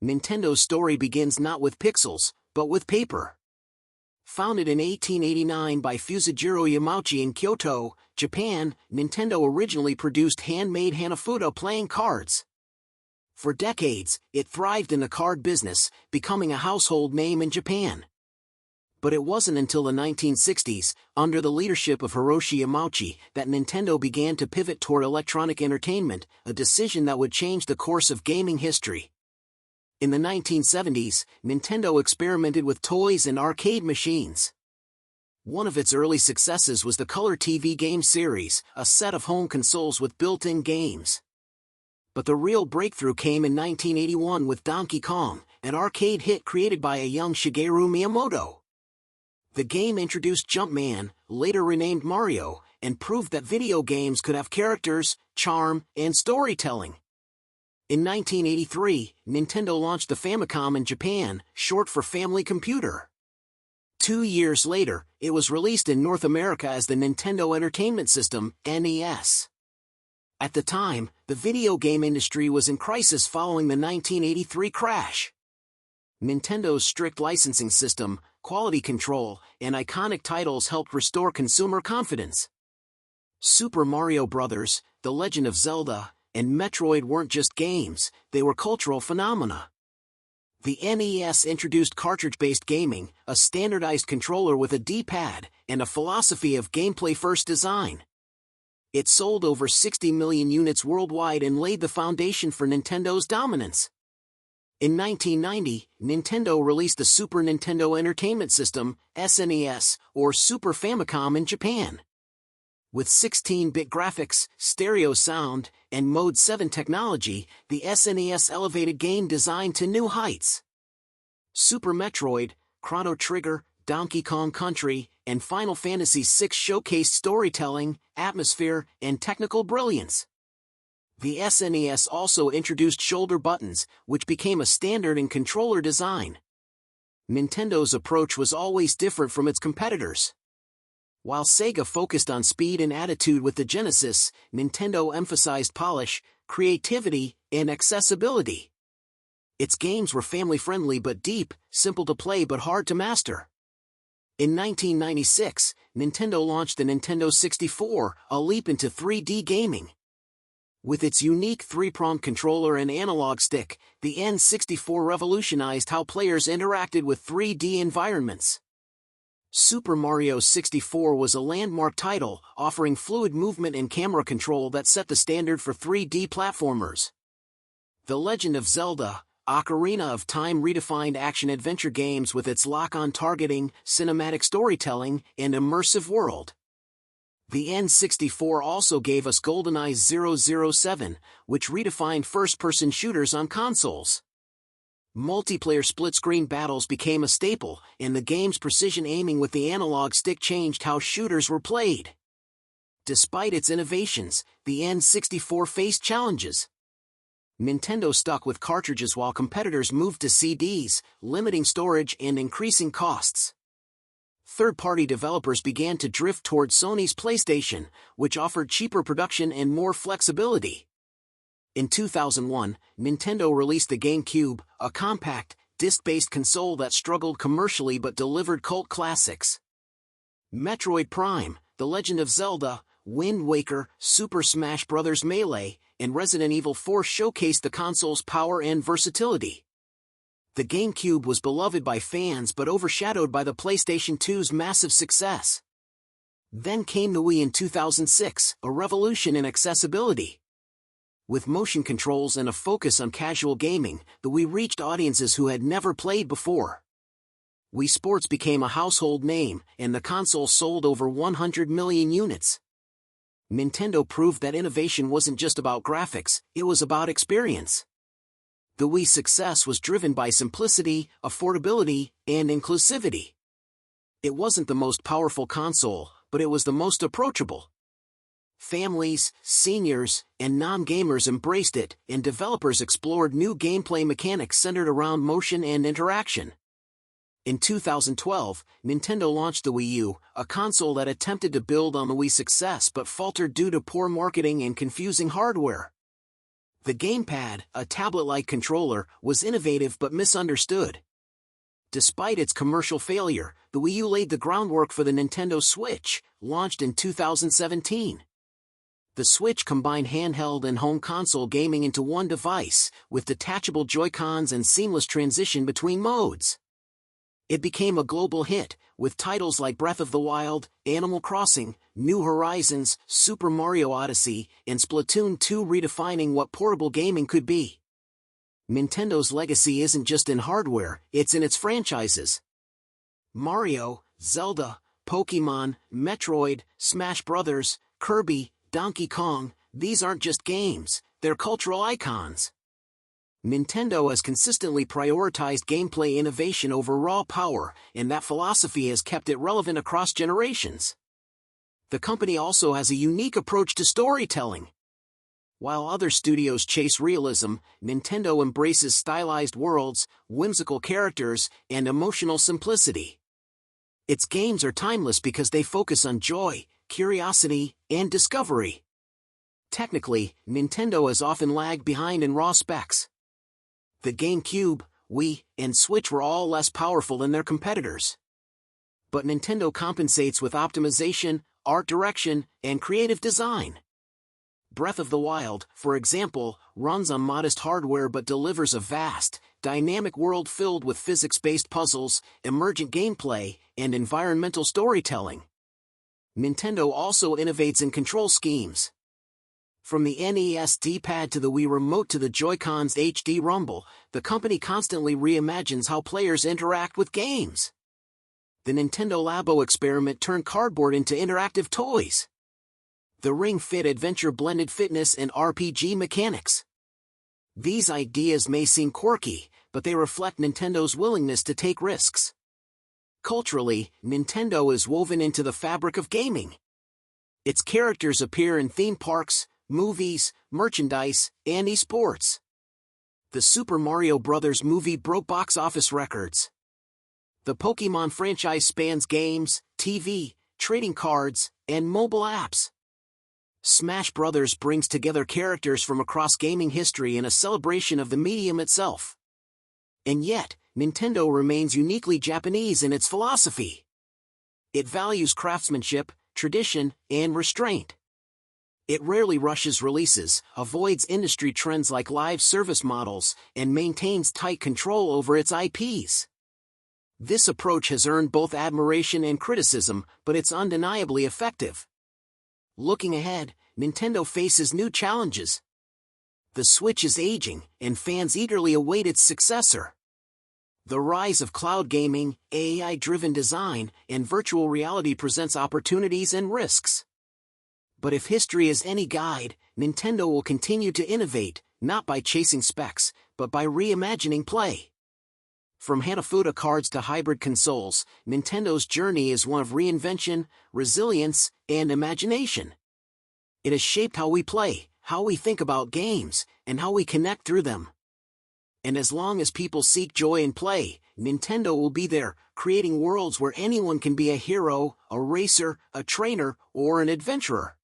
Nintendo's story begins not with pixels, but with paper. Founded in 1889 by Fusajiro Yamauchi in Kyoto, Japan, Nintendo originally produced handmade hanafuda playing cards. For decades, it thrived in the card business, becoming a household name in Japan. But it wasn't until the 1960s, under the leadership of Hiroshi Yamauchi, that Nintendo began to pivot toward electronic entertainment, a decision that would change the course of gaming history. In the 1970s, Nintendo experimented with toys and arcade machines. One of its early successes was the Color TV game series, a set of home consoles with built-in games. But the real breakthrough came in 1981 with Donkey Kong, an arcade hit created by a young Shigeru Miyamoto. The game introduced Jumpman, later renamed Mario, and proved that video games could have characters, charm, and storytelling. In 1983, Nintendo launched the Famicom in Japan, short for Family Computer. 2 years later, it was released in North America as the Nintendo Entertainment System, NES. At the time, the video game industry was in crisis following the 1983 crash. Nintendo's strict licensing system, quality control, and iconic titles helped restore consumer confidence. Super Mario Bros., The Legend of Zelda, and Metroid weren't just games, they were cultural phenomena. The NES introduced cartridge-based gaming, a standardized controller with a D-pad, and a philosophy of gameplay-first design. It sold over 60 million units worldwide and laid the foundation for Nintendo's dominance. In 1990, Nintendo released the Super Nintendo Entertainment System, SNES, or Super Famicom in Japan. With 16-bit graphics, stereo sound, and Mode 7 technology, the SNES elevated game design to new heights. Super Metroid, Chrono Trigger, Donkey Kong Country, and Final Fantasy VI showcased storytelling, atmosphere, and technical brilliance. The SNES also introduced shoulder buttons, which became a standard in controller design. Nintendo's approach was always different from its competitors. While Sega focused on speed and attitude with the Genesis, Nintendo emphasized polish, creativity, and accessibility. Its games were family-friendly but deep, simple to play but hard to master. In 1996, Nintendo launched the Nintendo 64, a leap into 3D gaming. With its unique three-pronged controller and analog stick, the N64 revolutionized how players interacted with 3D environments. Super Mario 64 was a landmark title, offering fluid movement and camera control that set the standard for 3D platformers. The Legend of Zelda, Ocarina of Time redefined action-adventure games with its lock-on targeting, cinematic storytelling, and immersive world. The N64 also gave us GoldenEye 007, which redefined first-person shooters on consoles. Multiplayer split-screen battles became a staple, and the game's precision aiming with the analog stick changed how shooters were played. Despite its innovations, the N64 faced challenges. Nintendo stuck with cartridges while competitors moved to CDs, limiting storage and increasing costs. Third-party developers began to drift toward Sony's PlayStation, which offered cheaper production and more flexibility. In 2001, Nintendo released the GameCube, a compact, disc-based console that struggled commercially but delivered cult classics. Metroid Prime, The Legend of Zelda, Wind Waker, Super Smash Bros. Melee, and Resident Evil 4 showcased the console's power and versatility. The GameCube was beloved by fans but overshadowed by the PlayStation 2's massive success. Then came the Wii in 2006, a revolution in accessibility. With motion controls and a focus on casual gaming, the Wii reached audiences who had never played before. Wii Sports became a household name, and the console sold over 100 million units. Nintendo proved that innovation wasn't just about graphics, it was about experience. The Wii's success was driven by simplicity, affordability, and inclusivity. It wasn't the most powerful console, but it was the most approachable. Families, seniors, and non-gamers embraced it, and developers explored new gameplay mechanics centered around motion and interaction. In 2012, Nintendo launched the Wii U, a console that attempted to build on the Wii's success but faltered due to poor marketing and confusing hardware. The gamepad, a tablet-like controller, was innovative but misunderstood. Despite its commercial failure, the Wii U laid the groundwork for the Nintendo Switch, launched in 2017. The Switch combined handheld and home console gaming into one device, with detachable Joy-Cons and seamless transition between modes. It became a global hit, with titles like Breath of the Wild, Animal Crossing, New Horizons, Super Mario Odyssey, and Splatoon 2 redefining what portable gaming could be. Nintendo's legacy isn't just in hardware, it's in its franchises. Mario, Zelda, Pokémon, Metroid, Smash Bros., Kirby, Donkey Kong, these aren't just games, they're cultural icons. Nintendo has consistently prioritized gameplay innovation over raw power, and that philosophy has kept it relevant across generations. The company also has a unique approach to storytelling. While other studios chase realism, Nintendo embraces stylized worlds, whimsical characters, and emotional simplicity. Its games are timeless because they focus on joy, curiosity, and discovery. Technically, Nintendo has often lagged behind in raw specs. The GameCube, Wii, and Switch were all less powerful than their competitors. But Nintendo compensates with optimization, art direction, and creative design. Breath of the Wild, for example, runs on modest hardware but delivers a vast, dynamic world filled with physics-based puzzles, emergent gameplay, and environmental storytelling. Nintendo also innovates in control schemes. From the NES D-pad to the Wii Remote to the Joy-Con's HD Rumble, the company constantly reimagines how players interact with games. The Nintendo Labo experiment turned cardboard into interactive toys. The Ring Fit Adventure blended fitness and RPG mechanics. These ideas may seem quirky, but they reflect Nintendo's willingness to take risks. Culturally, Nintendo is woven into the fabric of gaming. Its characters appear in theme parks, movies, merchandise, and esports. The Super Mario Bros. Movie broke box office records. The Pokémon franchise spans games, TV, trading cards, and mobile apps. Smash Bros. Brings together characters from across gaming history in a celebration of the medium itself. And yet, Nintendo remains uniquely Japanese in its philosophy. It values craftsmanship, tradition, and restraint. It rarely rushes releases, avoids industry trends like live service models, and maintains tight control over its IPs. This approach has earned both admiration and criticism, but it's undeniably effective. Looking ahead, Nintendo faces new challenges. The Switch is aging, and fans eagerly await its successor. The rise of cloud gaming, AI-driven design, and virtual reality presents opportunities and risks. But if history is any guide, Nintendo will continue to innovate, not by chasing specs, but by reimagining play. From hanafuda cards to hybrid consoles, Nintendo's journey is one of reinvention, resilience, and imagination. It has shaped how we play, how we think about games, and how we connect through them. And as long as people seek joy in play, Nintendo will be there, creating worlds where anyone can be a hero, a racer, a trainer, or an adventurer.